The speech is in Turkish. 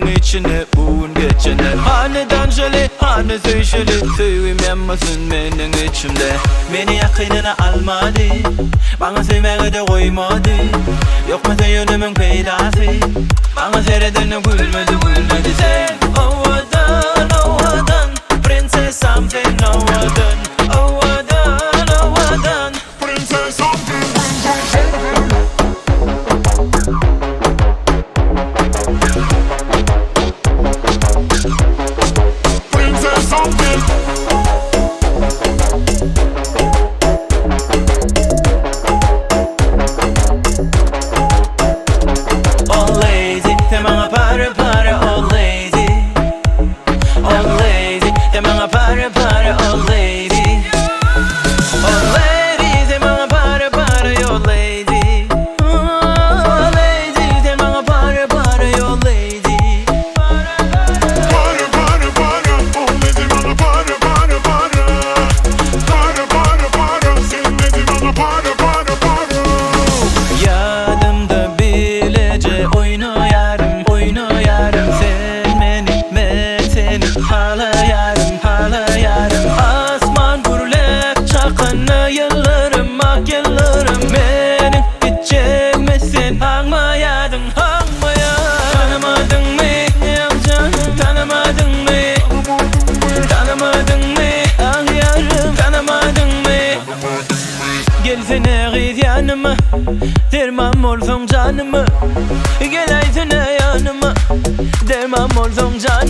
Menin içine bugün geçene Haneden şöyle hane söyle Sevmemmesin menin içimde Beni yakınına almadı Bana sevmeye de koymadı Yok mu yönümün peydası Bana seyredene gülmedi sen Ovadan Princess something ovadan Princess something. Princess something. All lazy, te mga para all lazy All lazy, te mga para all lazy All ladies, te mga para your lady All lazy, te mga para your lady Para, oh lady bana para. Para, sevmedi bana para. Yanımda bilece oynayarım Sevmeni ben seni halayarım Asman gürlek çakana yıllarım Beni gidecek misin hanmayadın Tanımadın mı canım tanımadın mı ah yarım tanımadın mı Gelsene git yanıma Derman olsun canıma Gel aydın yanıma Derman olsun canıma